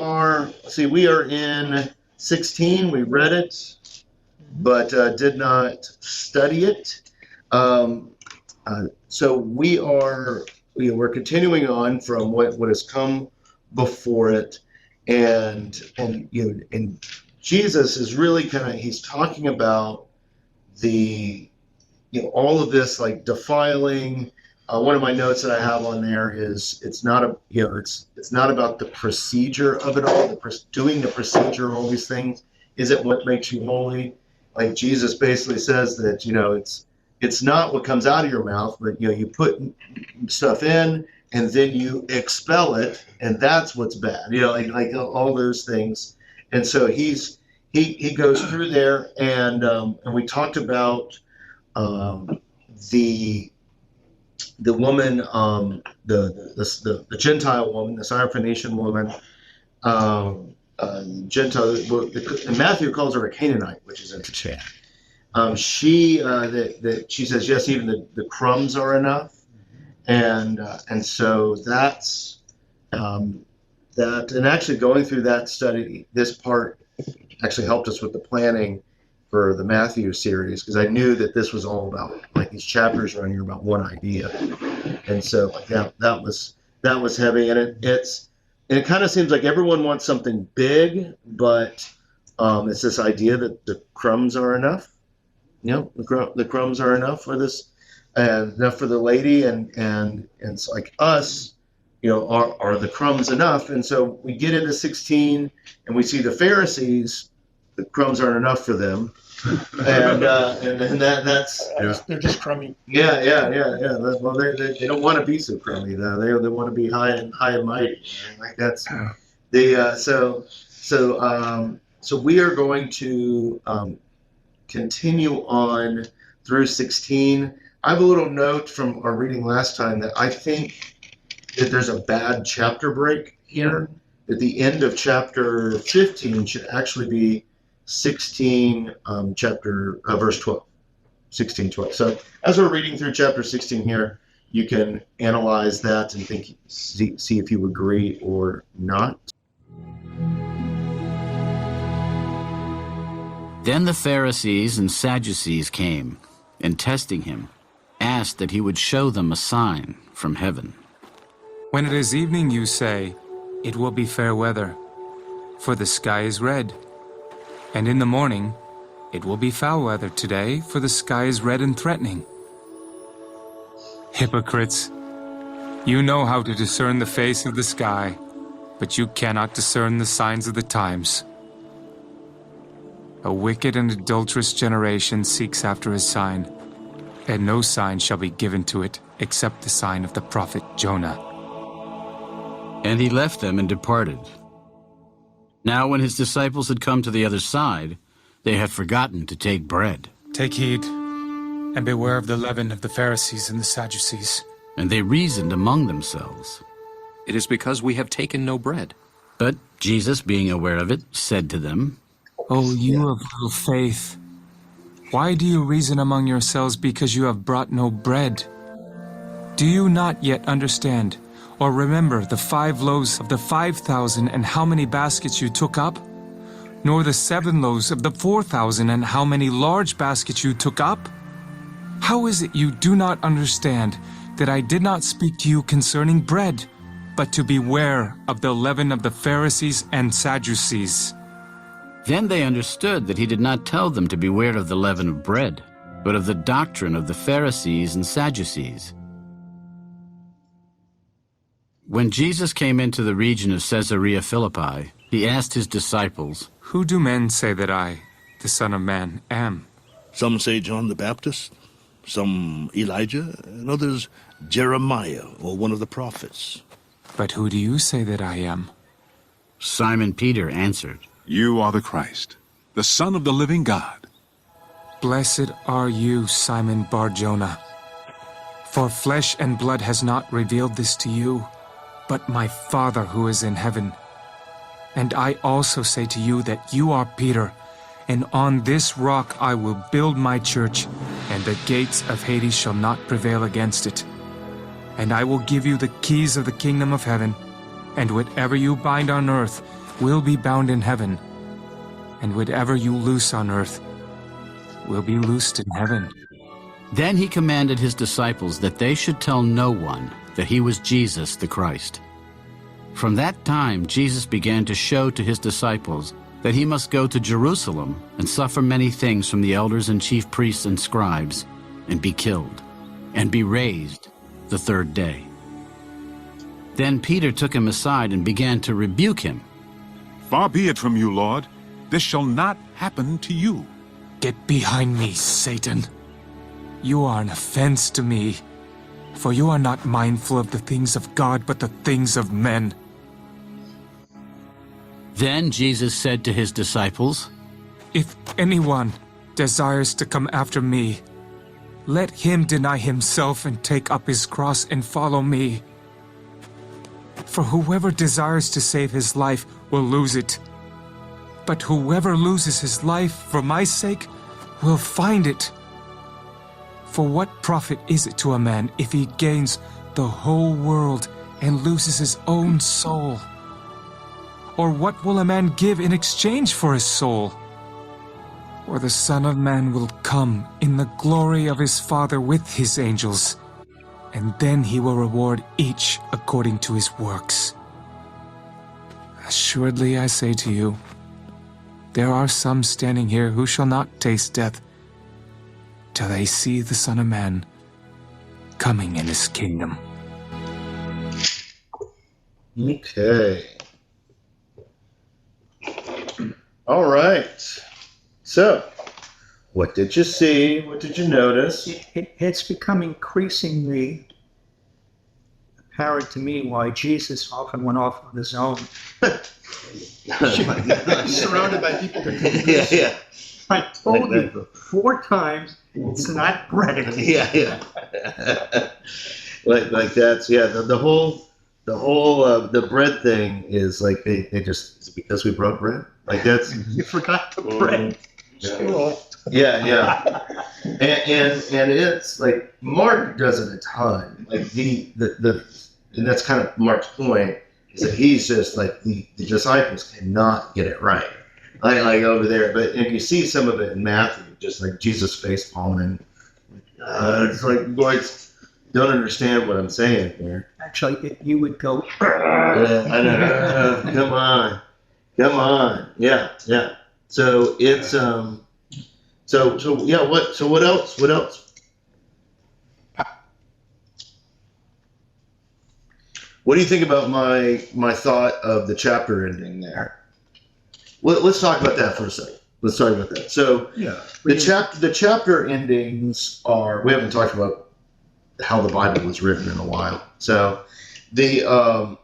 we are in 16. We read it, but did not study it. So we're continuing on from what has come before it, and Jesus is really he's talking about all of this, like defiling. One of my notes that I have on there is it's not about the procedure of it all. Doing the procedure, all these things, isn't what makes you holy. Like Jesus basically says that it's not what comes out of your mouth, but you put stuff in and then you expel it, and that's what's bad. Like all those things. And so he goes through there, and we talked about the woman, the Gentile woman, the Syrophoenician woman, Gentile. And Matthew calls her a Canaanite, which is interesting. She says yes, even the crumbs are enough, and so that's that. And actually going through that study, this part actually helped us with the planning for the Matthew series, because I knew that this was all about, like, these chapters are on here about one idea, and so that was heavy, and it kind of seems like everyone wants something big, but it's this idea that the crumbs are enough. The crumbs are enough for this, and enough for the lady, and it's like us, are the crumbs enough? And so we get into 16, and we see the Pharisees. The crumbs aren't enough for them, and that's they're just crummy. Yeah. Well, they don't want to be so crummy though. They want to be high and mighty. Like that's so we are going to continue on through 16. I have a little note from our reading last time that I think that there's a bad chapter break here. At the end of chapter 15 should actually be 16, verse 12, 16:12. So as we're reading through chapter 16 here, you can analyze that and see if you agree or not. Then the Pharisees and Sadducees came, and testing him, asked that he would show them a sign from heaven. When it is evening, you say, "It will be fair weather, for the sky is red." And in the morning, "It will be foul weather today, for the sky is red and threatening." Hypocrites! You know how to discern the face of the sky, but you cannot discern the signs of the times. A wicked and adulterous generation seeks after a sign, and no sign shall be given to it except the sign of the prophet Jonah. And he left them and departed. Now when his disciples had come to the other side, they had forgotten to take bread. Take heed, and beware of the leaven of the Pharisees and the Sadducees. And they reasoned among themselves. It is because we have taken no bread. But Jesus, being aware of it, said to them, "O you of little faith, why do you reason among yourselves because you have brought no bread? Do you not yet understand, or remember the 5 loaves of the 5,000 and how many baskets you took up? Nor the 7 loaves of the 4,000 and how many large baskets you took up? How is it you do not understand that I did not speak to you concerning bread, but to beware of the leaven of the Pharisees and Sadducees?" Then they understood that he did not tell them to beware of the leaven of bread, but of the doctrine of the Pharisees and Sadducees. When Jesus came into the region of Caesarea Philippi, he asked his disciples, "Who do men say that I, the Son of Man, am?" Some say John the Baptist, some Elijah, and others Jeremiah or one of the prophets. "But who do you say that I am?" Simon Peter answered, "You are the Christ, the Son of the living God." "Blessed are you, Simon Bar-Jonah, for flesh and blood has not revealed this to you, but my Father who is in heaven. And I also say to you that you are Peter, and on this rock I will build my church, and the gates of Hades shall not prevail against it. And I will give you the keys of the kingdom of heaven, and whatever you bind on earth will be bound in heaven, and whatever you loose on earth will be loosed in heaven. Then he commanded his disciples that they should tell no one that he was Jesus the Christ. From that time, Jesus began to show to his disciples that he must go to Jerusalem and suffer many things from the elders and chief priests and scribes, and be killed, and be raised the third day. Then Peter took him aside and began to rebuke him. Far be it from you, Lord. This shall not happen to you. Get behind me, Satan. You are an offense to me, for you are not mindful of the things of God, but the things of men. Then Jesus said to his disciples, If anyone desires to come after me, let him deny himself and take up his cross and follow me. For whoever desires to save his life will lose it. But whoever loses his life for my sake will find it. For what profit is it to a man if he gains the whole world and loses his own soul? Or what will a man give in exchange for his soul? For the Son of Man will come in the glory of his Father with his angels, and then he will reward each according to his works. Assuredly I say to you, there are some standing here who shall not taste death till they see the Son of Man coming in his kingdom. Okay. All right. So, what did you see? What did you notice? It's become increasingly apparent to me why Jesus often went off on his own. Surrounded by people to Yeah. I told you 4 times it's not bread. Yeah. like that's the whole the bread thing is like they just is it because we broke bread? Like that's You forgot the bread. Yeah. And it's like Mark does it a ton. Like the and that's kind of Mark's point is that he's just like the disciples cannot get it right. Like over there, but if you see some of it in Matthew, just like Jesus face palming, it's like boys don't understand what I'm saying here. Actually, you would go. Yeah, I know. Come on. Yeah. So it's So yeah. What else? What do you think about my thought of the chapter ending there? Let's talk about that for a second. Let's talk about that. So the chapter endings are, we haven't talked about how the Bible was written in a while. So the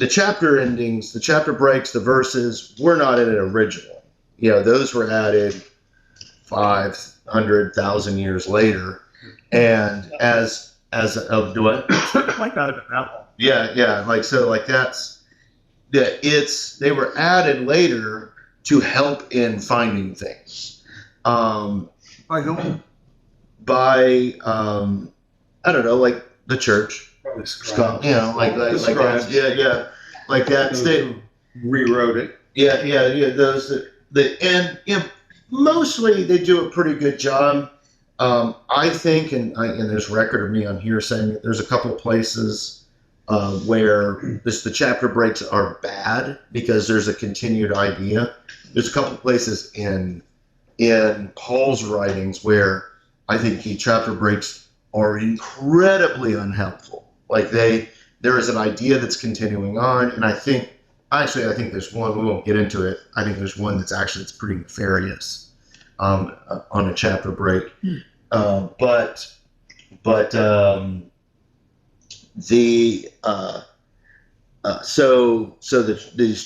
chapter endings, the chapter breaks, the verses were not in it originally. Those were added 500,000 years later, and as of do what? Like out of an apple. Yeah. They were added later to help in finding things. By whom? By I don't know, like the church. Like that. Yeah. Like that. They rewrote it. Yeah. Those and mostly they do a pretty good job. I think, and there's record of me on here saying that there's a couple of places where the chapter breaks are bad because there's a continued idea. There's a couple of places in Paul's writings where I think the chapter breaks are incredibly unhelpful. Like there is an idea that's continuing on, and I think there's one, we won't get into it. I think there's one that's pretty nefarious on a chapter break. These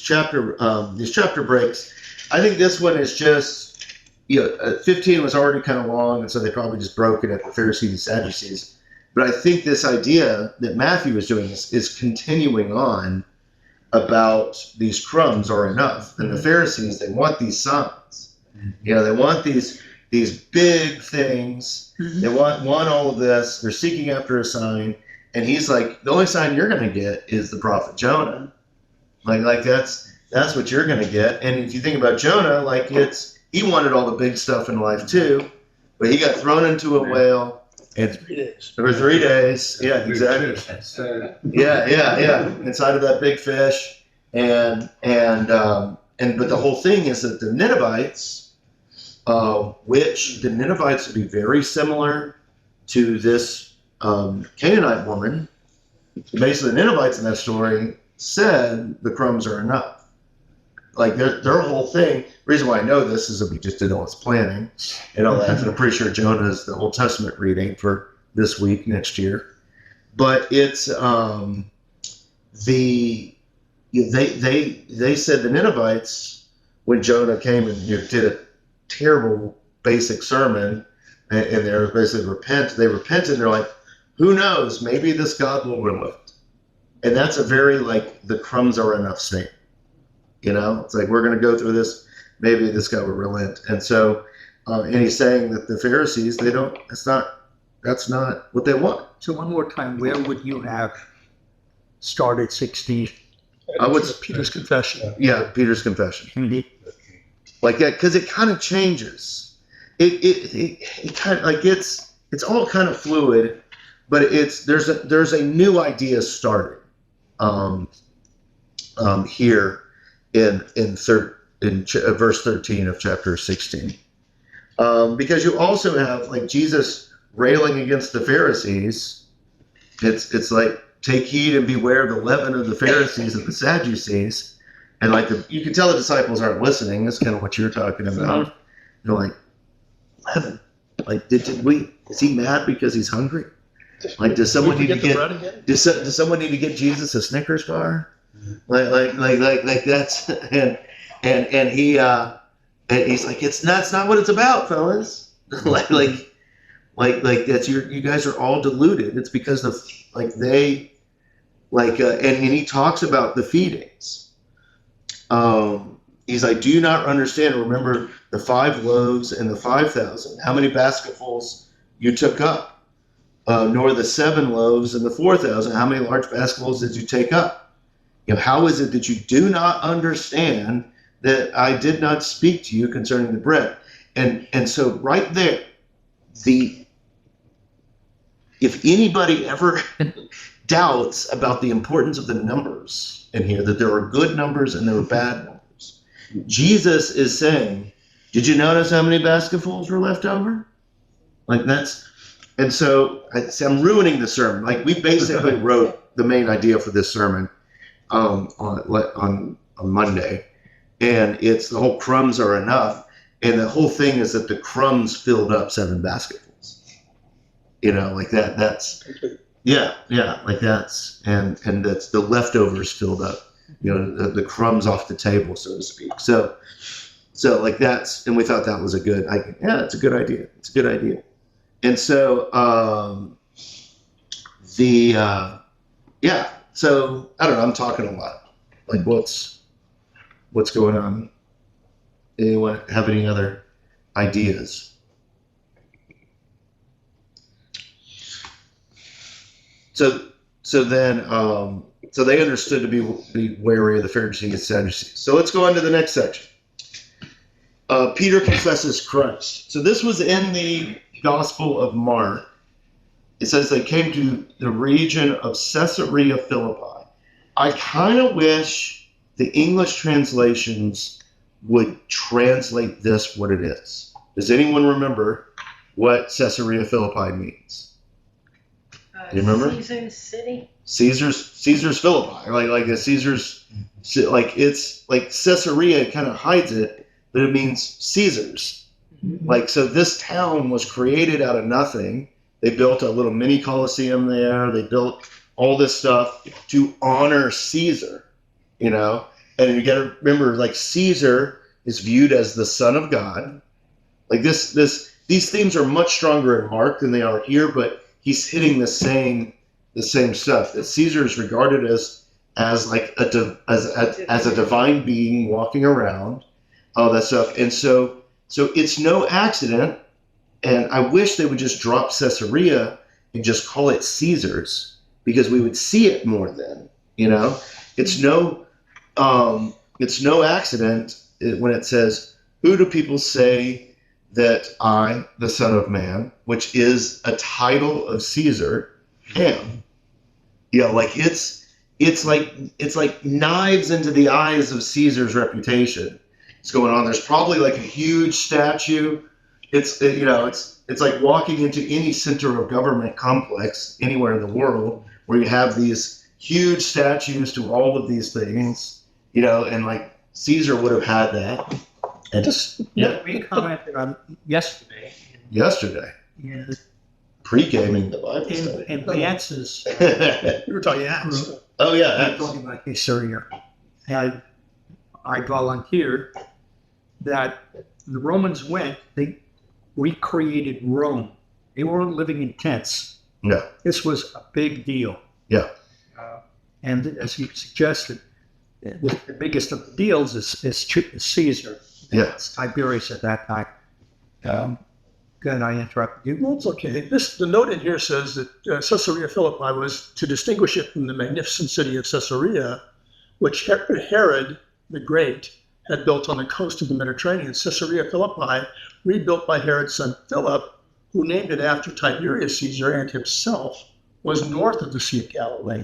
chapter breaks, I think this one is just 15 was already kind of long, and so they probably just broke it at the Pharisees and Sadducees. But I think this idea that Matthew is doing is continuing on about these crumbs are enough, and the Pharisees, they want these signs. They want these big things. They want all of this. They're seeking after a sign. And he's like, the only sign you're going to get is the prophet Jonah. Like that's That's what you're going to get. And if you think about Jonah, like he wanted all the big stuff in life too, but he got thrown into a whale. And 3 days. for 3 days. Yeah, exactly. Yeah. Inside of that big fish. But the whole thing is that the Ninevites, which the Ninevites would be very similar to this Canaanite woman. Basically, the Ninevites in that story said the crumbs are enough. Like their whole thing. The reason why I know this is that we just did all this planning and all that. And I'm pretty sure Jonah is the Old Testament reading for this week, next year. But it's they said the Ninevites, when Jonah came and did a terrible basic sermon, and they were basically they repented, and they're like, who knows, maybe this God will relent. And that's a very like the crumbs are enough statement. It's like, we're going to go through this, maybe this guy will relent. And so, and he's saying that the Pharisees, that's not what they want. So one more time, where would you have started 16? I would, Peter's confession. yeah, Peter's confession. Indeed. Like that, because it kind of changes. It kind of like it's all kind of fluid, but there's a new idea starting here in verse 13 of chapter 16, because you also have like Jesus railing against the Pharisees. It's like, take heed and beware of the leaven of the Pharisees and the Sadducees. And like you can tell the disciples aren't listening. That's kind of what you're talking about. They're like, leaven. Like, is he mad because he's hungry? Like, does someone need to get does someone need to get Jesus a Snickers bar? Like that's and he's like, that's not what it's about, fellas. like that's you guys are all deluded. It's because of like they like and he talks about the feedings. He's like, do you not understand? Remember the 5 loaves and the 5,000. How many basketfuls you took up? Nor the 7 loaves and the 4,000. How many large basketfuls did you take up? How is it that you do not understand that I did not speak to you concerning the bread? And so right there, if anybody ever doubts about the importance of the numbers in here, that there are good numbers and there are bad numbers, Jesus is saying, did you notice how many basketfuls were left over? Like and so I'm ruining the sermon. Like we basically wrote the main idea for this sermon on Monday, and it's the whole crumbs are enough, and the whole thing is that the crumbs filled up 7 basketfuls. Like that's like that's and that's the leftovers filled up, the crumbs off the table, so to speak. So like that's, and we thought that was it's a good idea. It's a good idea. And so so I don't know, I'm talking a lot. Like what's going on? Anyone have any other ideas? So then they understood to be wary of the Pharisees and Sadducees. So let's go on to the next section. Peter confesses Christ. So this was in the Gospel of Mark. It says they came to the region of Caesarea Philippi. I kind of wish the English translations would translate this what it is. Does anyone remember what Caesarea Philippi means? Do you remember? Caesar's city. Caesar's Philippi, like the Caesar's, like it's like Caesarea kind of hides it, but it means Caesar's. Mm-hmm. Like, so this town was created out of nothing. They built a little mini Colosseum there. They built all this stuff to honor Caesar, and you got to remember, like Caesar is viewed as the son of God. Like these themes are much stronger in Mark than they are here, but he's hitting the same stuff, that Caesar is regarded as like as a divine being walking around, all that stuff. And so it's no accident, and I wish they would just drop Caesarea and just call it Caesar's, because we would see it more then. It's no it's no accident when it says, "Who do people say that I, the Son of Man," which is a title of Caesar, am? Like it's like knives into the eyes of Caesar's reputation. It's going on. There's probably like a huge statue. It's like walking into any center of government complex anywhere in the world where you have these huge statues to all of these things, and like Caesar would have had that. And We commented on yesterday. In, Pre-gaming the Bible in, study. in Vance's We were talking Acts. Oh yeah, I'm that's- talking about Caesarea. And I volunteered that the Romans went, they recreated Rome. They weren't living in tents. no, This was a big deal. yeah, And as you suggested, the biggest of the deals is Caesar. yeah. It's Tiberius at that time. Good, I interrupted you. Well, it's okay. The note in here says that Caesarea Philippi was to distinguish it from the magnificent city of Caesarea, which Herod the Great had built on the coast of the Mediterranean. Caesarea Philippi, rebuilt by Herod's son Philip, who named it after Tiberius Caesar and himself, was north of the Sea of Galilee,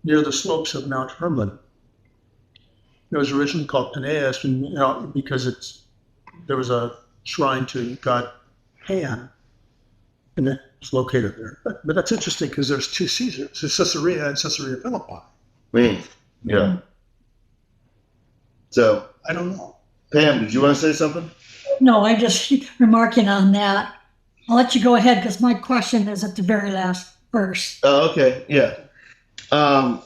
near the slopes of Mount Hermon. It was originally called Peneus, and because there was a shrine to God Pan, and it's located there. But that's interesting because there's two Caesars, there's Caesarea and Caesarea Philippi. Yeah. So, I don't know. Pam, did you want to say something? No, I'm just remarking on that. I'll let you go ahead because my question is at the very last verse. Oh, okay, yeah. But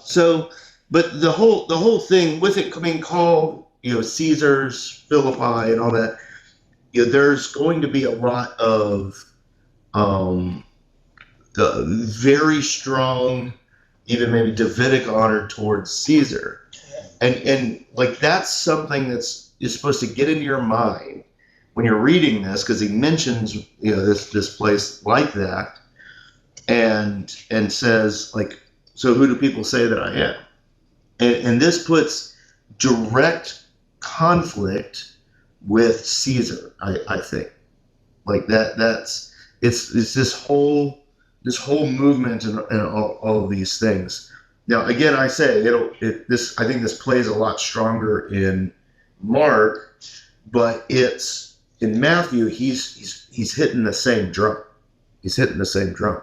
the whole thing with it being called, Caesar's, Philippi, and all that, there's going to be a lot of very strong, even maybe Davidic honor towards Caesar, and like that's something is supposed to get into your mind when you're reading this, because he mentions this place like that, and says like, so who do people say that I am? And this puts direct conflict with Caesar, I think. Like it's this whole movement and all of these things. Now, again, I say I think this plays a lot stronger in Mark, but it's in Matthew. He's hitting the same drum. He's hitting the same drum.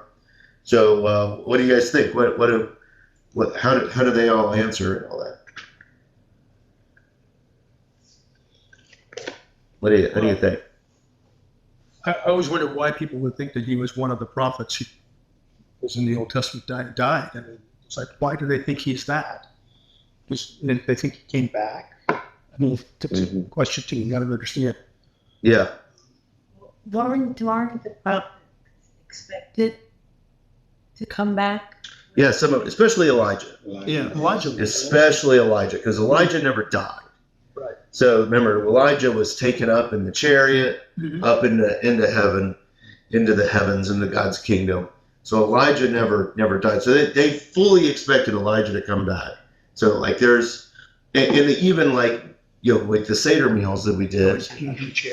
So, what do you guys think? How do they all answer and all that? What do you think? I always wondered why people would think that he was one of the prophets who was in the Old Testament died. I mean, it's like, why do they think he's that? They think he came back. I mean, it's a question too. You got to understand. Yeah. Aren't the prophets expected to come back? Yeah, especially Elijah. Yeah, Elijah. Especially Elijah, because Elijah never died. Right. So remember, Elijah was taken up in the chariot, up into heaven, into the heavens, into God's kingdom. So Elijah never died. So they fully expected Elijah to come back. So like even like like the Seder meals that we did,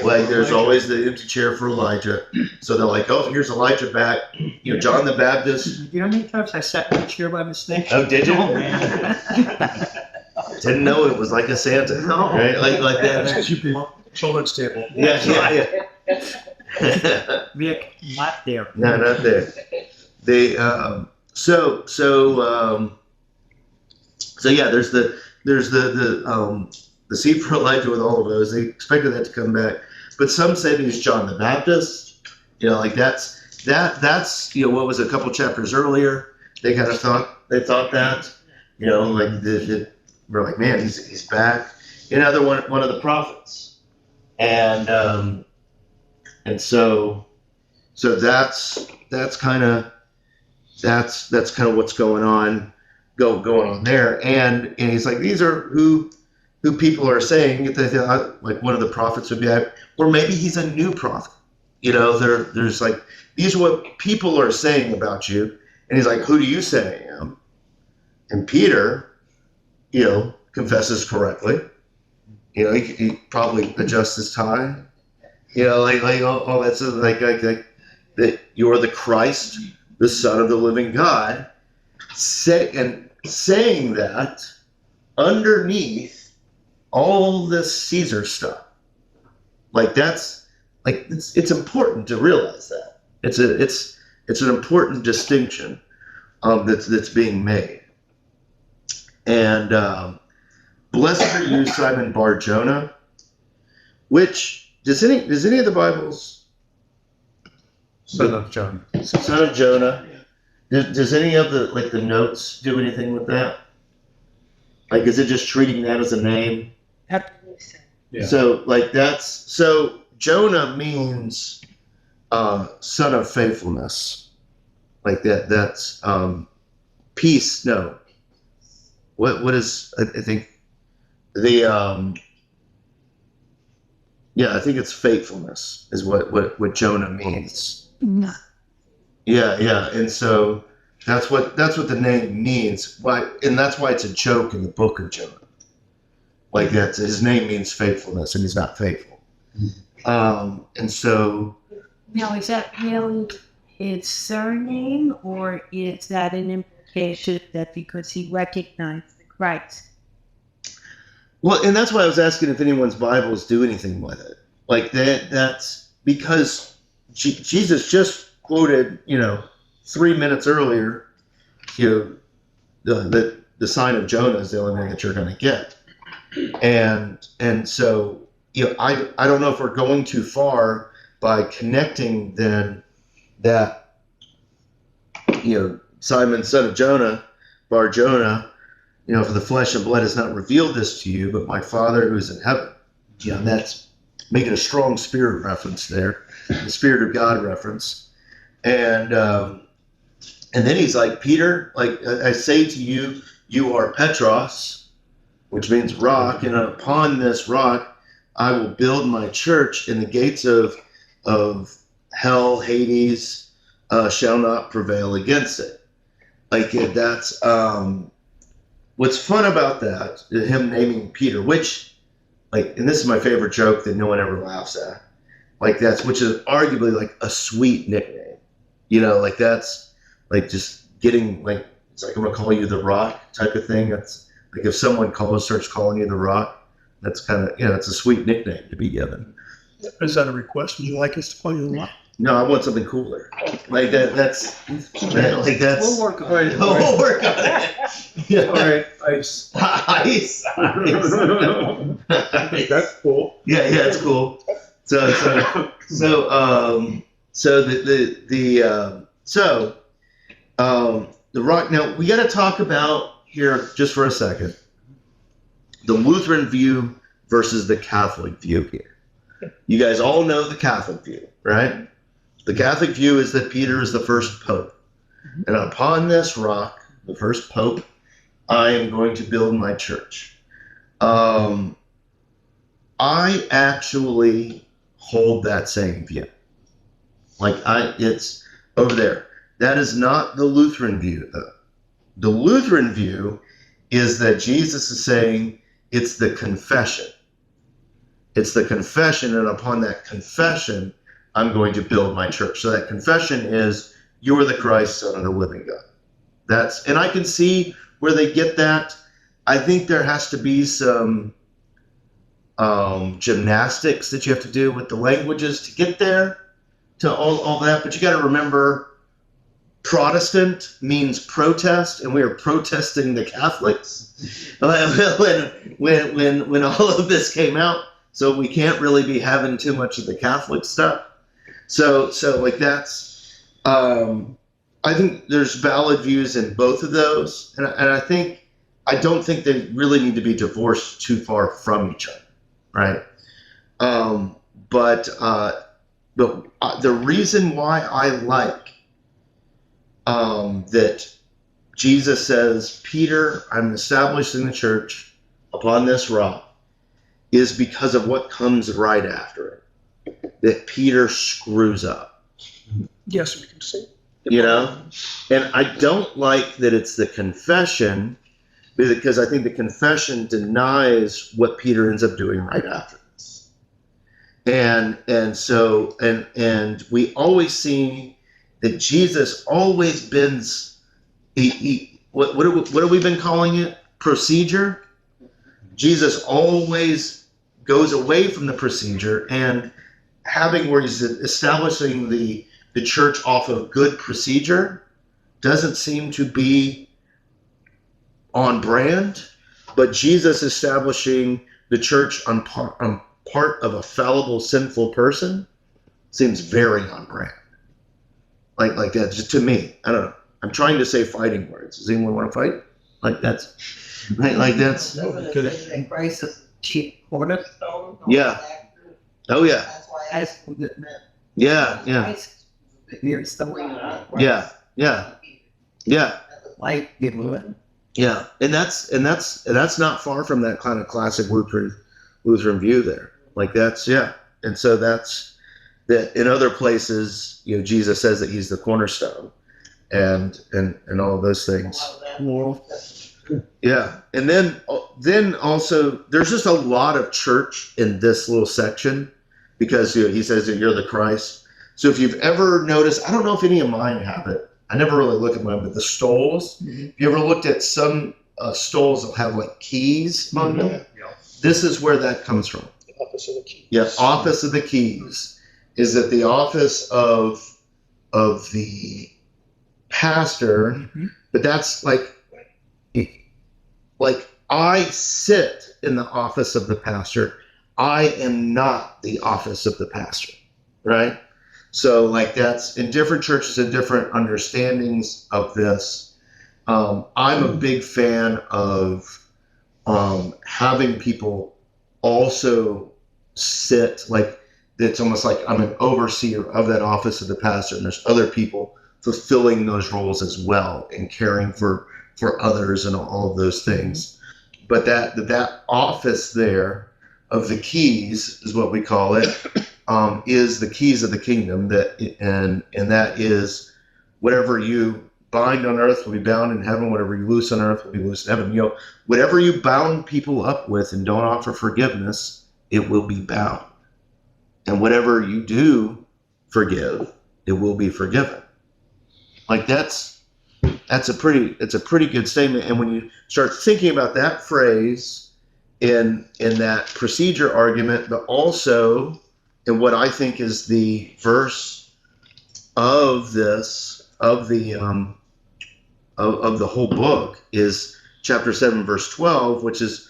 like there's always the empty chair for Elijah. So they're like, oh, here's Elijah back. John the Baptist. You know how many times I sat in the chair by mistake? Oh, did you? Oh, man. Didn't know it was like a Santa, No. right? Like That's that. because you belong to the children's table. Yeah. Vic, not there. No, not there. They so yeah. There's the seed for Elijah with all of those. They expected that to come back, but some say that he's John the Baptist. Like that's what was a couple chapters earlier. They kind of thought that. Like we're like, man, he's back. Another one of the prophets, and so that's kind of what's going on there. And he's like, these are who people are saying. Like one of the prophets would be, or maybe he's a new prophet. There's like, these are what people are saying about you. And he's like, who do you say I am? And Peter, confesses correctly. You know, he probably adjusts his tie. You know, like all that stuff, like that you're the Christ, the Son of the living God, saying that underneath all this Caesar stuff. Like that's like it's important to realize that it's an important distinction that's being made. And blessed are you, Simon Bar Jonah, which does any of the Bibles Son of John. Son of Jonah? Does any of the notes do anything with that? Like, is it just treating that as a name? Yeah. So so Jonah means son of faithfulness. Like that's peace. No. What is I think the I think it's faithfulness is what Jonah means. No. Yeah, and so that's what the name means. Why, and that's why it's a joke in the book of Jonah. Like that's his name means faithfulness, and he's not faithful. And so Now, is that really his surname, or is that an implication that because he recognized the Christ? well, and that's why I was asking if anyone's Bibles do anything with it. Like that's because Jesus just quoted, 3 minutes earlier, the sign of Jonah is the only thing that you're going to get. And so, I don't know if we're going too far by connecting then that, Simon, son of Jonah, Bar Jonah, for the flesh and blood has not revealed this to you, but my Father who is in heaven. And that's making a strong spirit reference there, the Spirit of God reference. And then he's like, Peter, like I say to you, you are Petros, which means rock, and upon this rock I will build my church, and the gates of hell, Hades, shall not prevail against it. Like that's what's fun about that, him naming Peter, which, like, and this is my favorite joke that no one ever laughs at, which is arguably like a sweet nickname. Like that's like just getting like, it's like I'm gonna call you the Rock type of thing. That's like if someone starts calling you the Rock, that's kind of, it's a sweet nickname to be given. Is that a request? Would you like us to call you the Rock? No, I want something cooler. Like that's. We'll work on it. We'll work on it. Yeah. All right, ice. Ice. That's cool. Yeah, it's cool. So the Rock. Now we got to talk about here just for a second the Lutheran view versus the Catholic view here. You guys all know the Catholic view, right? The Catholic view is that Peter is the first pope, and upon this rock, the first pope, I am going to build my church. I actually hold that same view. It's over there. That is not the Lutheran view, though. The Lutheran view is that Jesus is saying it's the confession. It's the confession, and upon that confession, I'm going to build my church. So that confession is, you're the Christ, Son of the living God. And I can see where they get that. I think there has to be some gymnastics that you have to do with the languages to get there, to all that. But you got to remember, Protestant means protest, and we are protesting the Catholics when all of this came out. So we can't really be having too much of the Catholic stuff. So like that's, I think there's valid views in both of those, and I don't think they really need to be divorced too far from each other, right? But the reason why I like that Jesus says, Peter, I'm establishing the church upon this rock, is because of what comes right after it. That Peter screws up. Yes, we can see. And I don't like that it's the confession, because I think the confession denies what Peter ends up doing right after this. And we always see that Jesus always bends. What have we been calling it? Procedure. Jesus always goes away from the procedure and having where he's establishing the church off of good procedure doesn't seem to be on brand, but Jesus establishing the church on part of a fallible, sinful person seems very on brand. Like that, just to me. I don't know. I'm trying to say fighting words. Does anyone want to fight? Like that's right. Like that's. And Christ is chief cornerstone. Yeah. Oh yeah. That's why I asked what it meant. Yeah. Yeah. Christ, here's the way. Yeah. Yeah. Yeah. Like it. Yeah, and that's not far from that kind of classic Lutheran view there. Like that's and so that's that. In other places, Jesus says that he's the cornerstone, and all of those things. Yeah, and then also there's just a lot of church in this little section because he says that you're the Christ. So if you've ever noticed, I don't know if any of mine have it. I never really look at mine, but the stoles. If you ever looked at some stoles that have like keys on them, this is where that comes from. The office of the keys. Yeah, office of the keys is that the office of the pastor, but that's like I sit in the office of the pastor. I am not the office of the pastor, right? So like that's in different churches and different understandings of this. I'm a big fan of having people also sit like it's almost like I'm an overseer of that office of the pastor, and there's other people fulfilling those roles as well and caring for others and all of those things. But that office there of the keys is what we call it. Is the keys of the kingdom and that is whatever you bind on earth will be bound in heaven, whatever you loose on earth will be loose in heaven. Whatever you bound people up with and don't offer forgiveness, it will be bound. And whatever you do forgive, it will be forgiven. Like it's a pretty good statement. And when you start thinking about that phrase in that procedure argument, but also and what I think is the verse of this of the whole book is chapter 7 verse 12, which is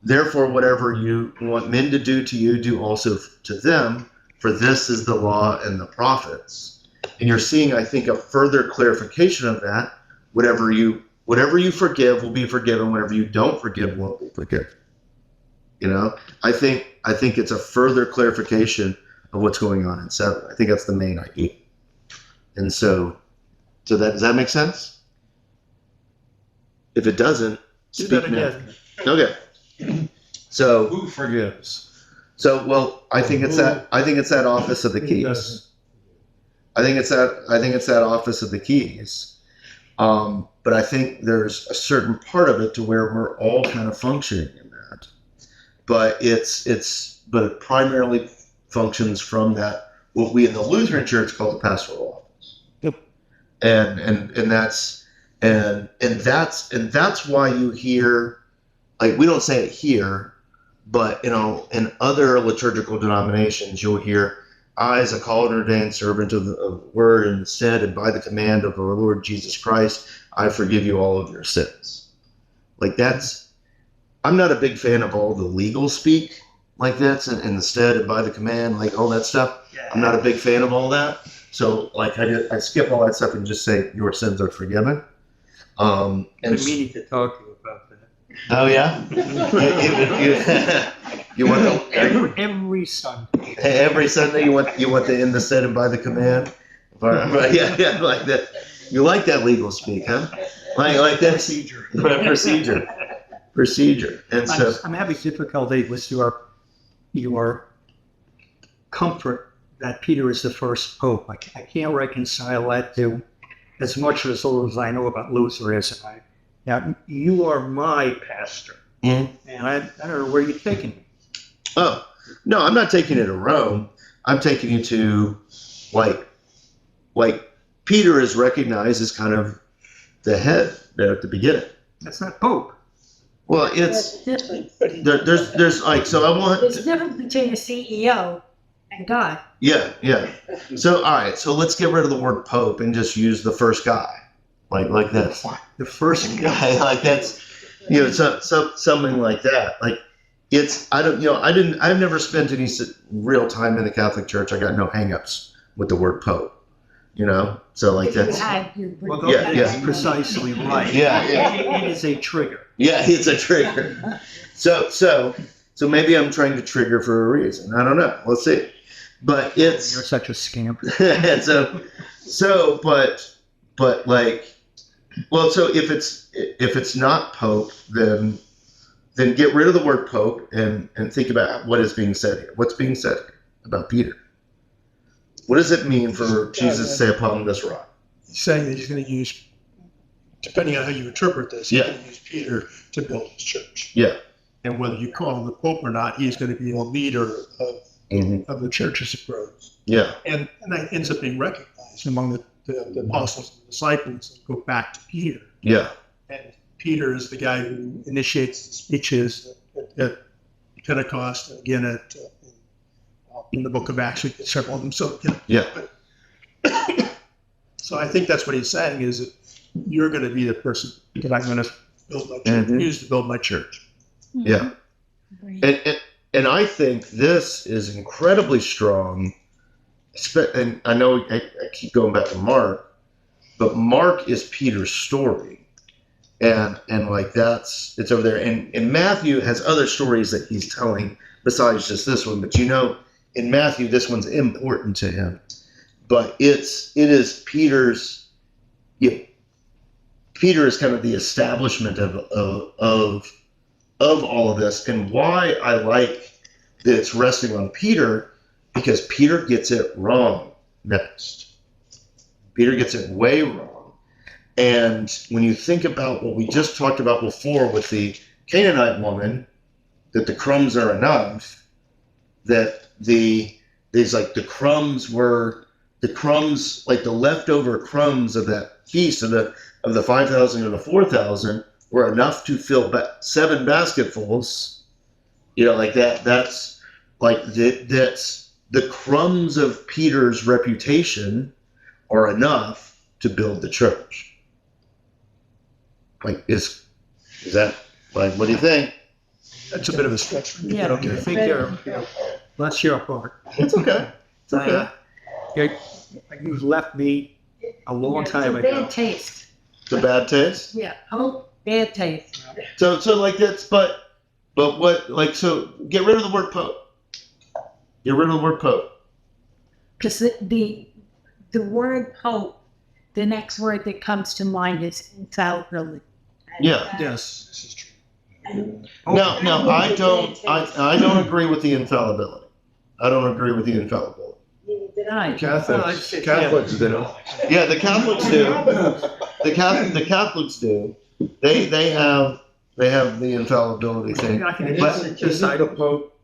therefore whatever you want men to do to you, do also to them, for this is the law and the prophets. And you're seeing, I think, a further clarification of that. Whatever you forgive will be forgiven. Whatever you don't forgive won't be forgiven. I think it's a further clarification of what's going on in 7. I think that's the main idea. And so that does that make sense? If it doesn't, Do speak that now. again. Okay. So Who forgives? I think it's that office of the keys. I think it's that office of the keys. But I think there's a certain part of it to where we're all kind of functioning in that. But but it primarily functions from that what we in the Lutheran Church call the pastoral office. Yep. And that's why you hear, like, we don't say it here, but in other liturgical denominations you'll hear, I, as a called and ordained servant of the word and said, and by the command of our Lord Jesus Christ, I forgive you all of your sins. Like I'm not a big fan of all the legal speak like that, and instead and by the command, like all that stuff. I'm not a big fan of all that. So like I skip all that stuff and just say your sins are forgiven. I've been meaning to talk to you about that. Oh yeah. You want Every Sunday. every Sunday you want to end the said and by the command. Yeah, like that. You like that legal speak, huh? Like that procedure. And so I'm having difficulty with your comfort that Peter is the first pope. I can't reconcile that to as much as I know about Lutheranism. Now, you are my pastor, Mhm. and I don't know where you're taking me. Oh, no, I'm not taking you to Rome. I'm taking you to like Peter is recognized as kind of the head there at the beginning. That's not Pope. Well, it's That's different. there's like so I want There's a difference between a CEO and God. yeah. So all right, so let's get rid of the word Pope and just use the first guy, like that. The first Guy, like that's something like that. Like it's I've never spent any real time in the Catholic Church. I got no hangups with the word Pope. So like that's Well, Yeah, that's yeah. precisely right. Yeah. It is a trigger. yeah, it's a trigger. So maybe I'm trying to trigger for a reason. I don't know. Let's see. But You're it's such a scamp. but like, well, so if it's not Pope, then get rid of the word Pope and think about what is being said here. What's being said about Peter? What does it mean for Jesus to say upon this rock? He's saying that he's going to use, depending on how you interpret this, he's Yeah. going to use Peter to build his church. Yeah. And whether you call him the Pope or not, he's going to be a leader of the church as it grows. Yeah. And that ends up being recognized among the apostles and disciples that go back to Peter. Yeah. And Peter is the guy who initiates the speeches at Pentecost, and again in the book of Acts, we get several of them. So, Yeah. so I think that's what he's saying is that you're going to be the person that I'm going to build my church, use to build my church. Yeah. And I think this is incredibly strong. And I know I keep going back to Mark, but Mark is Peter's story. And like it's over there. And Matthew has other stories that he's telling besides just this one. But in Matthew, this one's important to him. But it is Peter's. Peter is kind of the establishment of all of this, and why I like that it's resting on Peter, because Peter gets it wrong next. Peter gets it way wrong. And when you think about what we just talked about before with the Canaanite woman, that the crumbs are enough, that there's like the crumbs, like the leftover crumbs of that feast of the 5,000 and the 4,000 were enough to fill 7 basketfuls. Like that. That's like that's the crumbs of Peter's reputation are enough to build the church. Like is that like what do you think? That's a bit of a stretch for me. Yeah. But okay. I think let's hear apart. It's okay. It's okay. You've left me a long time It's a ago. bad taste. It's a bad taste. Yeah. Oh, bad taste. So like that's but what like so get rid of the word Pope. Get rid of the word Pope. Because the word Pope, the next word that comes to mind is infallibility. Yeah. Yes, this is true. No, I don't agree with the infallibility. I don't agree with the infallibility. Did I? Catholics do. Yeah, the Catholics do. The Catholics do. They have the infallibility thing. But just the Pope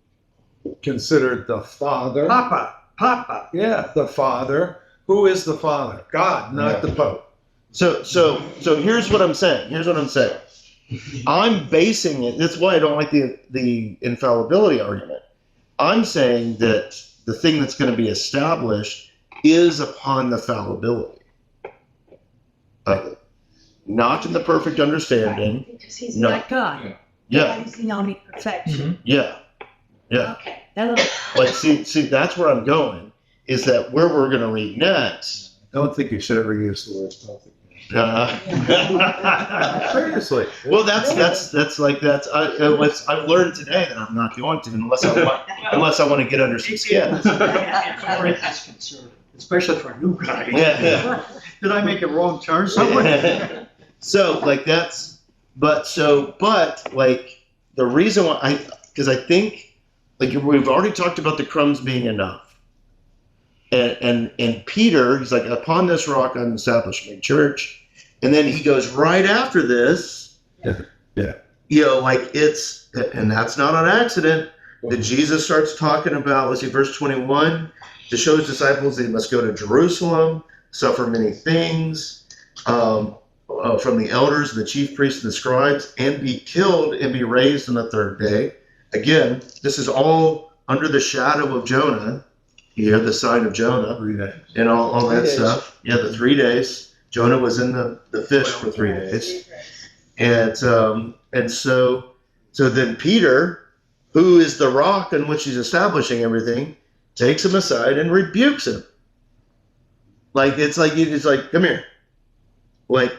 considered the Father? Papa. Yeah, the Father. Who is the Father? God, not the Pope. So here's what I'm saying. I'm basing it. That's why I don't like the infallibility argument. I'm saying that the thing that's going to be established is upon the fallibility of it, not in the perfect understanding. Because he's No. not God. Yeah, He's the only perfection. yeah. Okay. That'll, Like see, that's where I'm going. Is that where we're going to read next? I don't think you should ever use the word perfect. Seriously. Well, that's like that's I've learned today that I'm not going to unless I want to get under some skin. Especially for a new guy. Yeah. Did I make a wrong turn somewhere? So like that's but like the reason why because I think like we've already talked about the crumbs being enough. And Peter, he's like, upon this rock I'm established my church. And then he goes right after this Yeah. You know, like and that's not an accident. That Jesus starts talking about, let's see, verse 21, to show his disciples they must go to Jerusalem, suffer many things from the elders, the chief priests, and the scribes, and be killed and be raised on the third day. Again, this is all under the shadow of Jonah. Here, the sign of Jonah, and all that stuff. Yeah, the 3 days. Jonah was in the fish for 3 days. And so then Peter, who is the rock on which he's establishing everything, takes him aside and rebukes him. It's like, come here. Like,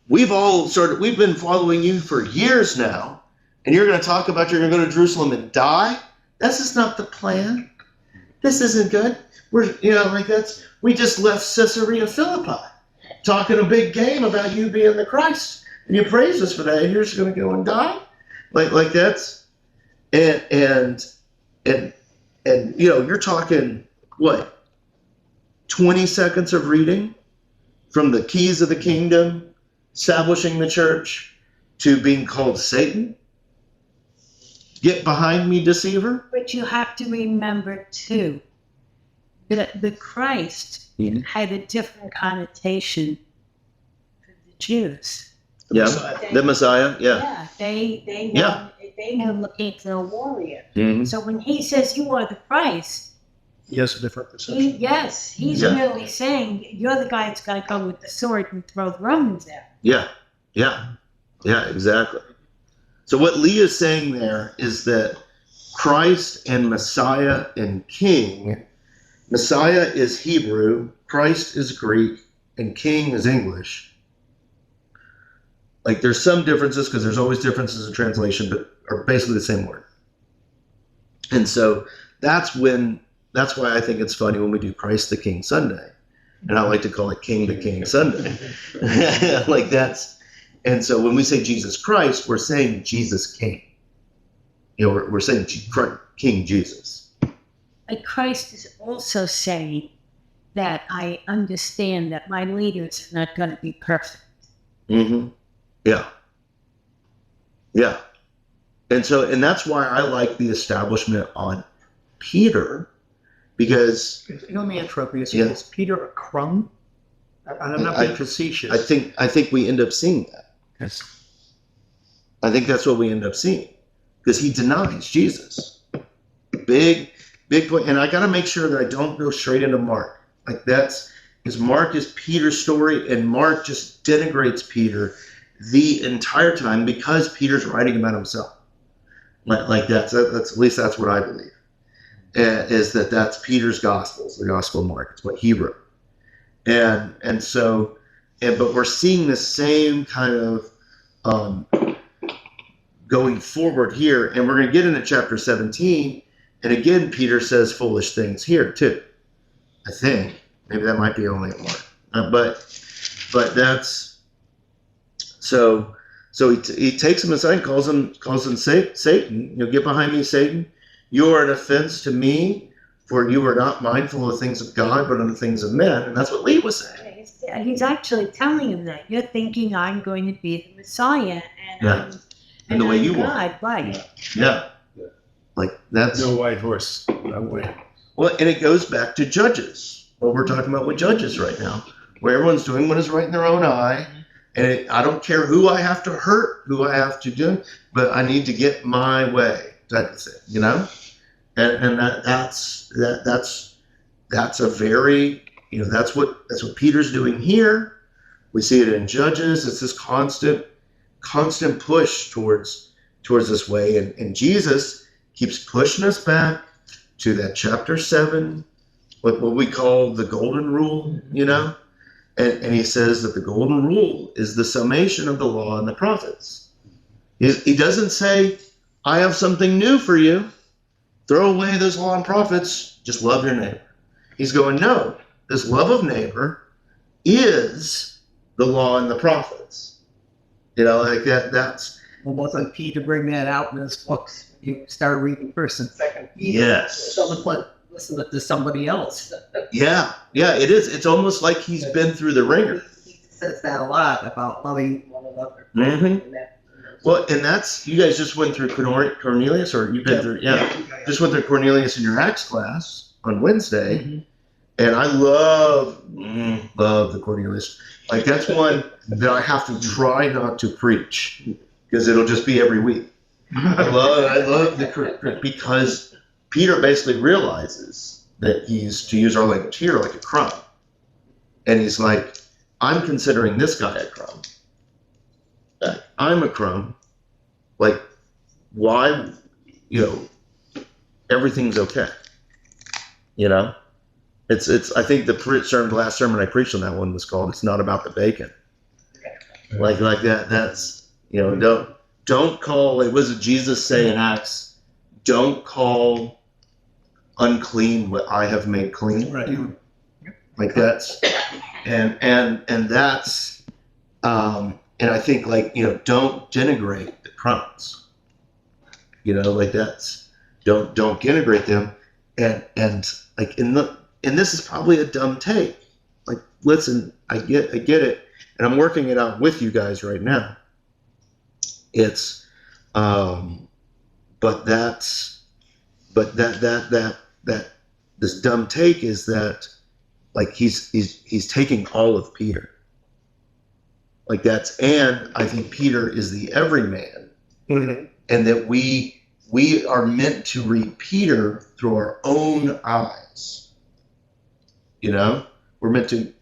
we've been following you for years now, and you're going to talk about you're going to go to Jerusalem and die? That's just not the plan. This isn't good. We just left Caesarea Philippi talking a big game about you being the Christ. And you praise us for that, and you're just going to go and die? Like that's, and you're talking, what, 20 seconds of reading from the keys of the kingdom, establishing the church, to being called Satan? Get behind me, deceiver. But you have to remember, too, that the Christ had a different connotation for the Jews. Yeah, the Messiah, Yeah, they were looking for a warrior. Mm-hmm. So when he says you are the Christ, Yes, a different perception. he's really saying you're the guy that's going to go with the sword and throw the Romans out. Yeah, exactly. So what Lee is saying there is that Christ and Messiah and King, Messiah is Hebrew, Christ is Greek, and King is English. Like, there's some differences because there's always differences in translation, but are basically the same word. And so that's why I think it's funny when we do Christ the King Sunday. And I like to call it King the King Sunday. And so when we say Jesus Christ, we're saying Jesus King. We're saying King Jesus. Like Christ is also saying that I understand that my leaders are not going to be perfect. Mm-hmm. Yeah. And that's why I like the establishment on Peter, because Let me interrupt you. Yeah. Is Peter a crumb? I'm not being facetious. I think we end up seeing that. Yes. I think that's what we end up seeing, because he denies Jesus. Big point. And I got to make sure that I don't go straight into Mark. Like, that's because Mark is Peter's story, and Mark just denigrates Peter the entire time because Peter's writing about himself. Like that's at least that's what I believe. Is that's Peter's Gospels, the Gospel of Mark. It's what he wrote. But we're seeing the same kind of going forward here, and we're going to get into chapter 17, and again Peter says foolish things here too. I think maybe that might be only at Mark, but that's so he takes him aside, calls him Satan. Get behind me, Satan. You are an offense to me, for you are not mindful of the things of God, but on the things of men. And that's what Lee was saying. He's actually telling him that you're thinking I'm going to be the Messiah, And the way you God, right? Yeah. Like, that's No white horse. No way. well, and it goes back to Judges. What we're talking about with Judges right now, where everyone's doing what is right in their own eye. And I don't care who I have to hurt, who I have to do, but I need to get my way, type of thing, And that's a very, that's what Peter's doing here. We see it in Judges. It's this constant push towards this way, and Jesus keeps pushing us back to that chapter 7, what we call the golden rule, And he says that the golden rule is the summation of the law and the prophets. He doesn't say, I have something new for you. Throw away those law and prophets. Just love your neighbor. He's going, no, this love of neighbor is the law and the prophets. Like that's. Well, wasn't Peter bring that out in his books? You start reading First and Second Peter. Yes. Listen to somebody else. Yeah, it is. It's almost like he's been through the ringer. He says that a lot about loving one another. Mm-hmm. Well, and that's, you guys just went through Cornelius, or you've been through, just went through Cornelius in your Acts class on Wednesday. And I love the Cornelius. Like, that's one that I have to try not to preach, because it'll just be every week. I love because Peter basically realizes that he's, to use our language here, like a crumb. And he's like, I'm considering this guy a crumb. I'm a crumb. Like, why, everything's okay. It's. I think the last sermon I preached on that one was called "It's Not About the Bacon." Like that. That's, don't call. It was Jesus say in Acts, don't call unclean what I have made clean. Right. Like that's, and that's, and I think, like, don't denigrate the crumbs. Like that's, don't denigrate them, and like and this is probably a dumb take. Like, listen, I get it, and I'm working it out with you guys right now. It's, but that this dumb take is that, like, he's taking all of Peter. Like that's, and I think Peter is the everyman, and that we are meant to read Peter through our own eyes. We're meant to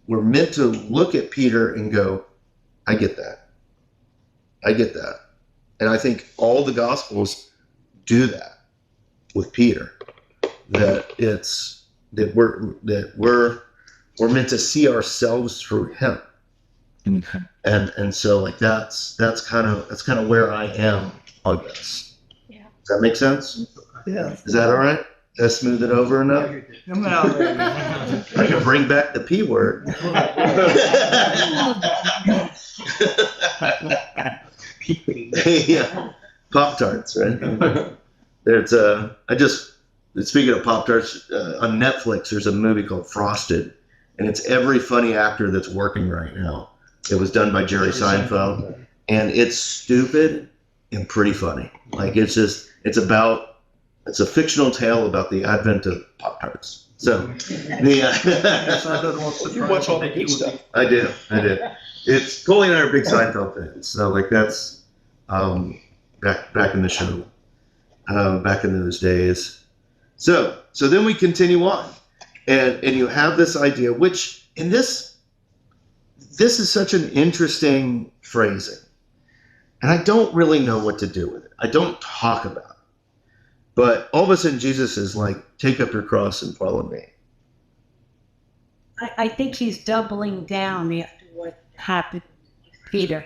look at Peter and go, I get that. And I think all the Gospels do that with Peter. That we're meant to see ourselves through him. And so, like, that's kind of where I am on this. Yeah. Does that make sense? Yeah. Is that all right? Did I smooth it over enough? I can bring back the P word. Yeah, Pop-Tarts, right? There's speaking of Pop-Tarts, on Netflix there's a movie called Frosted, and it's every funny actor that's working right now. It was done by Jerry Seinfeld, and it's stupid and pretty funny. Like, it's a fictional tale about the advent of Pop-Tarts. So, You watch all the good stuff. I did. It's, Coley and I are big Seinfeld fans. So, like, that's back in the show, back in those days. So then we continue on, and you have this idea, which in this is such an interesting phrasing, and I don't really know what to do with it. I don't talk about it. But all of a sudden, Jesus is like, take up your cross and follow me. I think he's doubling down after what happened with Peter.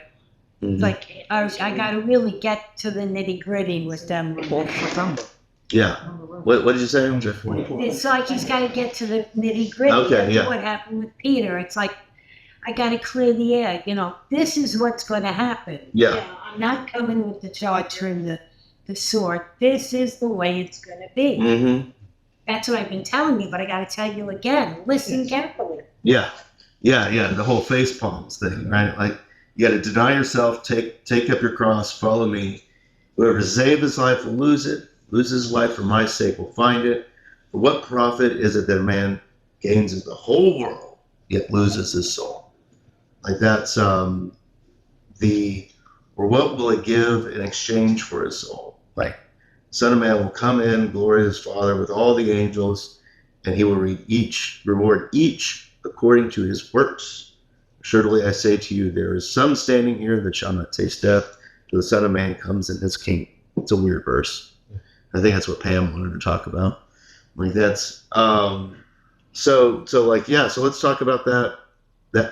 Mm-hmm. Like, I got to really get to the nitty gritty with them. Yeah. What did you say? It's like he's got to get to the nitty gritty. Okay, yeah. What happened with Peter? It's like, I got to clear the air. This is what's going to happen. Yeah. I'm not coming with the charger and the sword. This is the way it's going to be. Mm-hmm. That's what I've been telling you, but I got to tell you again. Listen carefully. Yeah. The whole face palms thing, right? Like, you got to deny yourself, take up your cross, follow me. Whoever saves his life will lose it. Loses his life for my sake will find it. For what profit is it that a man gains the whole world, yet loses his soul? Like, that's or what will it give in exchange for his soul? Like, Son of Man will come in, glory his Father with all the angels, and he will reward each according to his works. Surely I say to you, there is some standing here that shall not taste death till the Son of Man comes in his kingdom. It's a weird verse. I think that's what Pam wanted to talk about. Like, that's so let's talk about that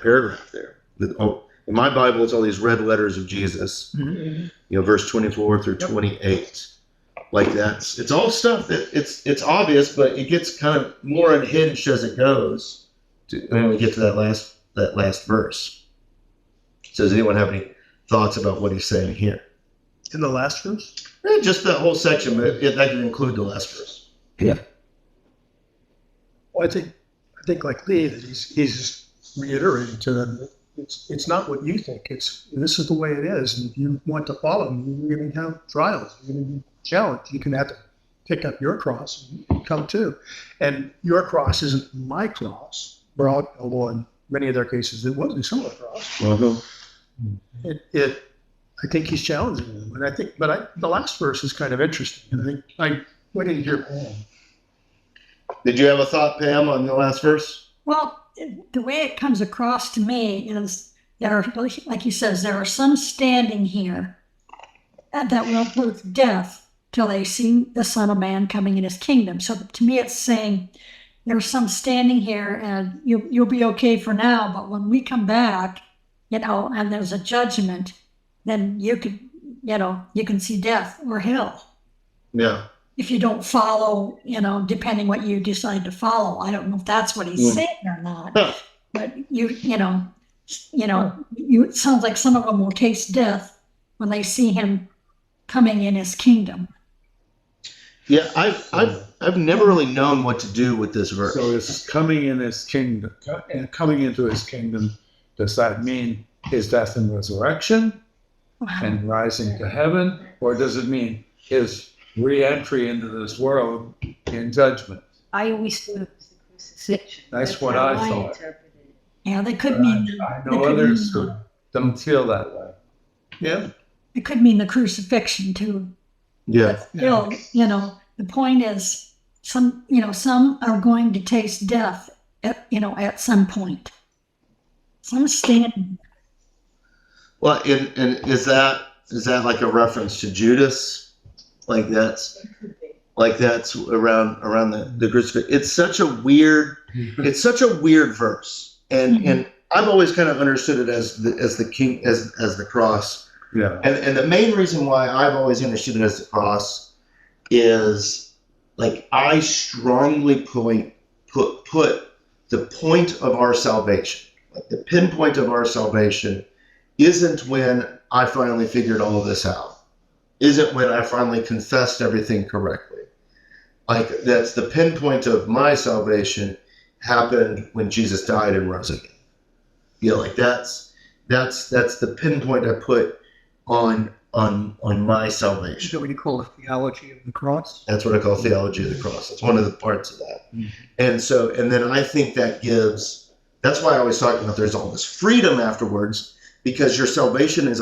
paragraph there. In my Bible, it's all these red letters of Jesus, verse 24 through 28. Like, it's all stuff that it's obvious, but it gets kind of more unhinged as it goes. When we get to that last verse. So does anyone have any thoughts about what he's saying here? In the last verse? Just that whole section, that can include the last verse. Yeah. Well, I think like Lee, that he's just reiterating to them that, it's not what you think. This is the way it is. And if you want to follow him, you're going to have trials. You're going to be challenged. You can have to pick up your cross and come too. And your cross isn't my cross. Although in many of their cases it was a similar cross. I think he's challenging them, and the last verse is kind of interesting. What did you hear, Pam? Did you have a thought, Pam, on the last verse? Well, the way it comes across to me is there are, like he says, there are some standing here that will prove death till they see the Son of Man coming in his kingdom. So to me, it's saying there's some standing here, and you'll be okay for now, but when we come back, and there's a judgment, then you can see death or hell. Yeah. If you don't follow, depending what you decide to follow. I don't know if that's what he's saying or not. Huh. But it sounds like some of them will taste death when they see him coming in his kingdom. Yeah, I've never really known what to do with this verse. So it's coming in his kingdom, coming into his kingdom. Does that mean his death and resurrection and rising to heaven? Or does it mean his re-entry into this world in judgment? I always thought it was the crucifixion. That's what how I thought. interpreted it. Yeah, they could mean. I know others who don't feel that way. Yeah. It could mean the crucifixion too. Yeah. But still, the point is, some are going to taste death at some point. Some stand. Well, and is that like a reference to Judas? Like that's around the crucifixion. It's such a weird verse, and I've always kind of understood it as the cross. Yeah. And the main reason why I've always understood it as the cross is like I strongly put the point of our salvation, like the pinpoint of our salvation, isn't when I finally figured all of this out. Isn't when I finally confessed everything correctly. Like that's the pinpoint of my salvation happened when Jesus died and rose again. Like that's the pinpoint I put on my salvation. Is that what you call the theology of the cross? That's what I call theology of the cross. That's one of the parts of that. Mm-hmm. And then I think that's why I always talk about there's all this freedom afterwards, because your salvation is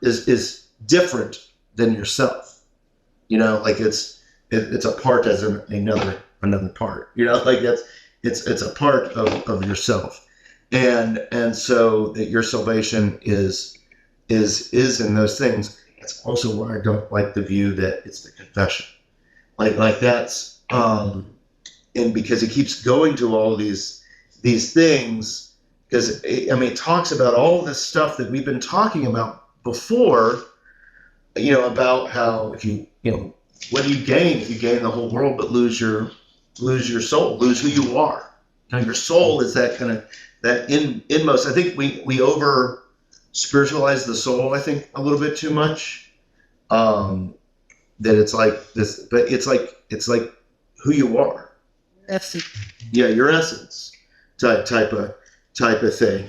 is different than yourself. Like it's a part as another part. Like it's a part of yourself. And so that your salvation is in those things. That's also why I don't like the view that it's the confession. Like that's and because it keeps going to all these things, because it talks about all this stuff that we've been talking about before, about how if what do you gain if you gain the whole world but lose your soul, lose who you are. Your soul is that kind of that inmost. I think we over spiritualize the soul, I think, a little bit too much. That it's like this, but it's like who you are. Essence. Yeah, your essence type of thing.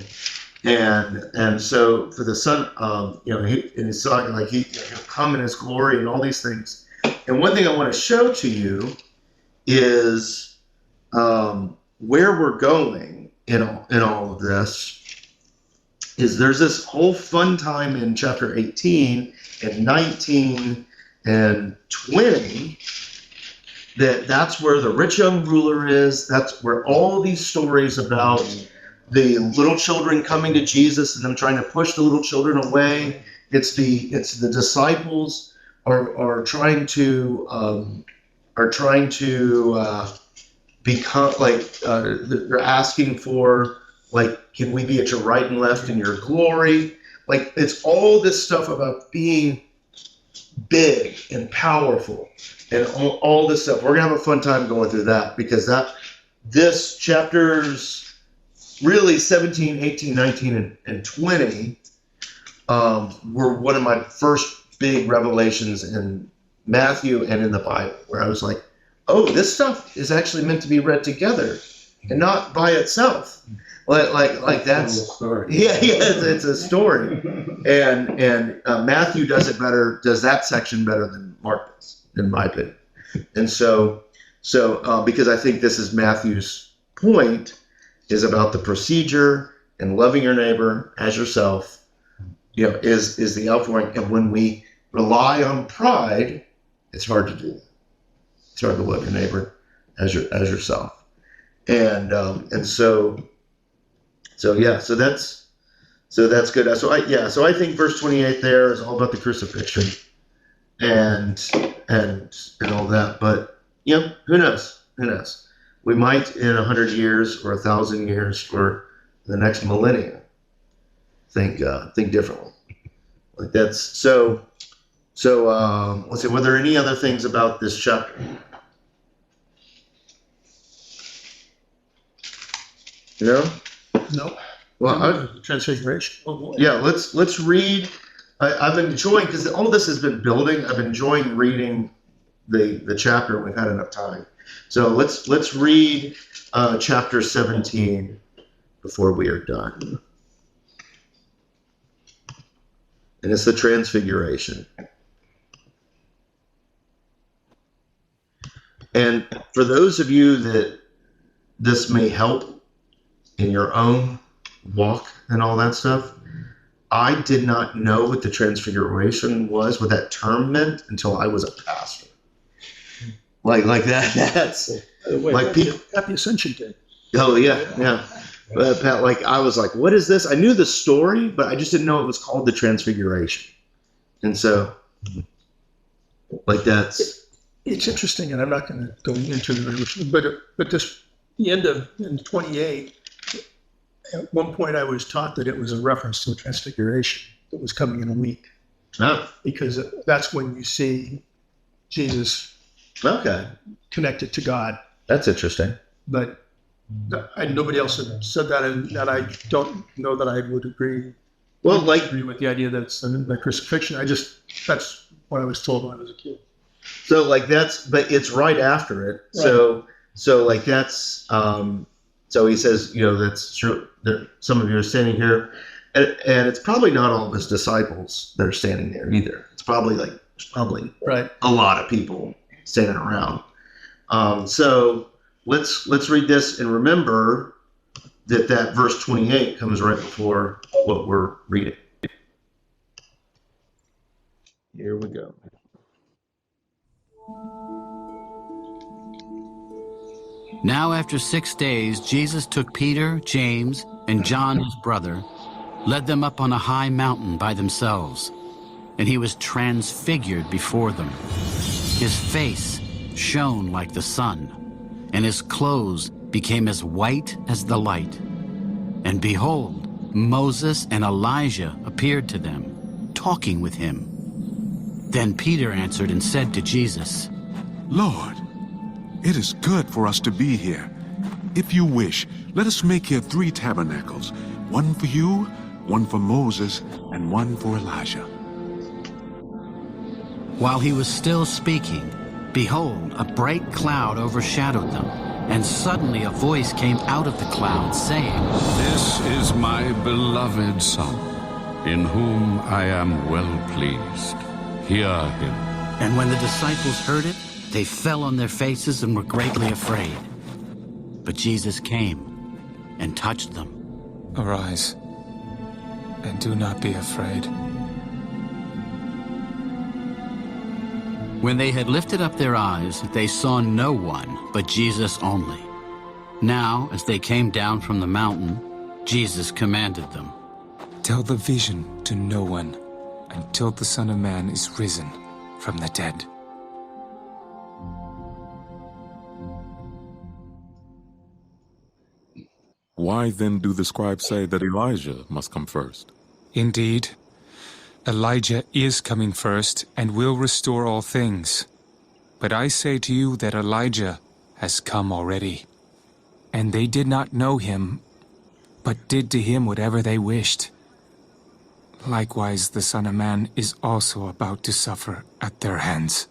And so for the Son, he's talking like he'll come in his glory and all these things. And one thing I want to show to you is where we're going in all of this. Is there's this whole fun time in chapter 18 and 19 and 20 that's where the rich young ruler is. That's where all these stories about the little children coming to Jesus and them trying to push the little children away. It's the disciples are trying to become like they're asking for, like, can we be at your right and left in your glory? Like, it's all this stuff about being big and powerful and all this stuff. We're gonna have a fun time going through that, because this chapters really 17, 18, 19, and 20 were one of my first big revelations in Matthew and in the Bible, where I was like, oh, this stuff is actually meant to be read together and not by itself. Like that's story. yeah, it's a story, and Matthew does that section better than Mark does, in my opinion. And so because I think this is Matthew's point, is about the procedure and loving your neighbor as yourself, is the outpouring. And when we rely on pride, it's hard to do that. It's hard to love your neighbor as yourself. And so that's good. So I think verse 28 there is all about the crucifixion and all that. But who knows? We might in 100 years or 1,000 years or the next millennia think differently. Like that's so. Let's see. Were there any other things about this chapter? No. Well, The Transfiguration. yeah. Let's read. I've been enjoying, because all this has been building. I've been enjoying reading the chapter. We've had enough time, so let's read chapter 17 before we are done. And it's the Transfiguration. And for those of you that this may help in your own walk and all that stuff, I did not know what the Transfiguration was, what that term meant, until I was a pastor. Like that. That's like people. Happy Ascension Day. Oh yeah. But Pat, I was like, what is this? I knew the story, but I just didn't know it was called the Transfiguration. And so, that's. It's interesting, and I'm not going to go into the but this the end of in 28. At one point, I was taught that it was a reference to the Transfiguration that was coming in a week. Oh. Because that's when you see Jesus connected to God. That's interesting. But nobody else had said that, and I don't know that I would agree. Well, agree with the idea that it's the crucifixion. That's what I was told when I was a kid. So but it's right after it. Right. So that's so he says, that's true. Some of you are standing here, and it's probably not all of his disciples that are standing there either. It's probably right. A lot of people standing around. So let's read this and remember that verse 28 comes right before what we're reading. Here we go. Now after 6 days, Jesus took Peter, James, and John his brother, led them up on a high mountain by themselves, and he was transfigured before them. His face shone like the sun, and his clothes became as white as the light. And behold, Moses and Elijah appeared to them, talking with him. Then Peter answered and said to Jesus, Lord, it is good for us to be here. If you wish, let us make here 3 tabernacles, one for you, one for Moses, and one for Elijah. While he was still speaking, behold, a bright cloud overshadowed them, and suddenly a voice came out of the cloud, saying, This is my beloved Son, in whom I am well pleased. Hear him. And when the disciples heard it, they fell on their faces and were greatly afraid. But Jesus came and touched them. Arise, and do not be afraid. When they had lifted up their eyes, they saw no one but Jesus only. Now, as they came down from the mountain, Jesus commanded them, Tell the vision to no one until the Son of Man is risen from the dead. Why then do the scribes say that Elijah must come first? Indeed, Elijah is coming first and will restore all things. But I say to you that Elijah has come already. And they did not know him, but did to him whatever they wished. Likewise, the Son of Man is also about to suffer at their hands.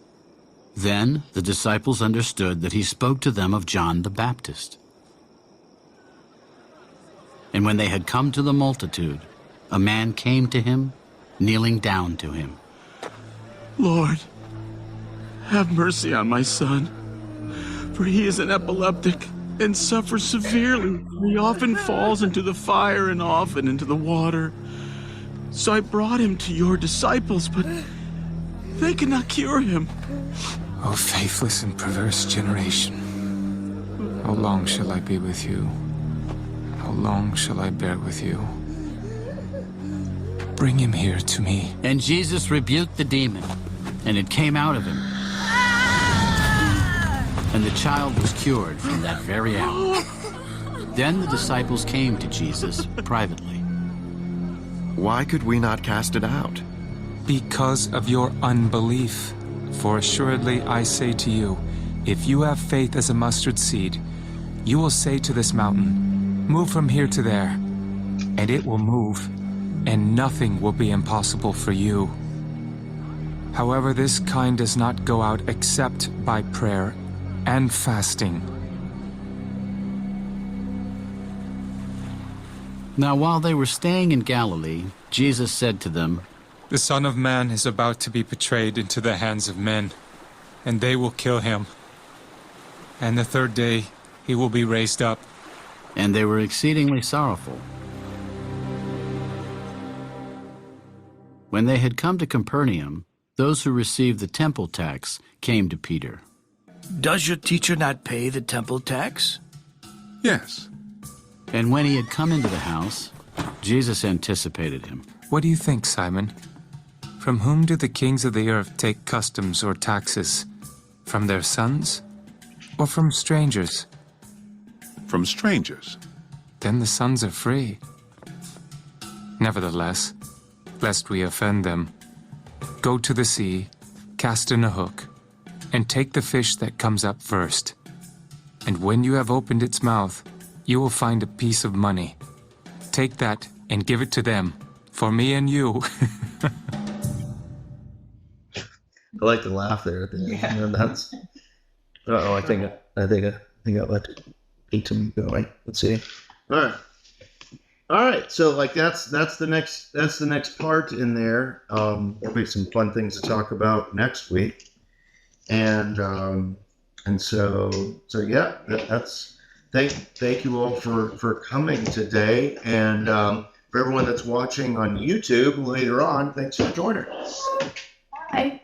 Then the disciples understood that he spoke to them of John the Baptist. And when they had come to the multitude, a man came to him, kneeling down to him. Lord, have mercy on my son, for he is an epileptic and suffers severely. He often falls into the fire and often into the water. So I brought him to your disciples, but they could not cure him. O faithless and perverse generation, how long shall I be with you? How long shall I bear with you? Bring him here to me. And Jesus rebuked the demon, and it came out of him. And the child was cured from that very hour. Then the disciples came to Jesus privately. Why could we not cast it out? Because of your unbelief. For assuredly I say to you, if you have faith as a mustard seed, you will say to this mountain, move from here to there, and it will move, and nothing will be impossible for you. However, this kind does not go out except by prayer and fasting. Now while they were staying in Galilee, Jesus said to them, The Son of Man is about to be betrayed into the hands of men, and they will kill him. And the third day he will be raised up. And they were exceedingly sorrowful. When they had come to Capernaum, those who received the temple tax came to Peter. Does your teacher not pay the temple tax? Yes. And when he had come into the house, Jesus anticipated him. What do you think, Simon? From whom do the kings of the earth take customs or taxes? From their sons or from strangers? From strangers. Then the sons are free. Nevertheless, lest we offend them, go to the sea, cast in a hook, and take the fish that comes up first. And when you have opened its mouth, you will find a piece of money. Take that and give it to them, for me and you. I like to laugh there at the end. Yeah. And that's. I think I let Peyton going. Let's see. All right. So like that's the next part in there. There'll be some fun things to talk about next week, and so yeah. That's thank you all for coming today, and for everyone that's watching on YouTube later on. Thanks for joining us. I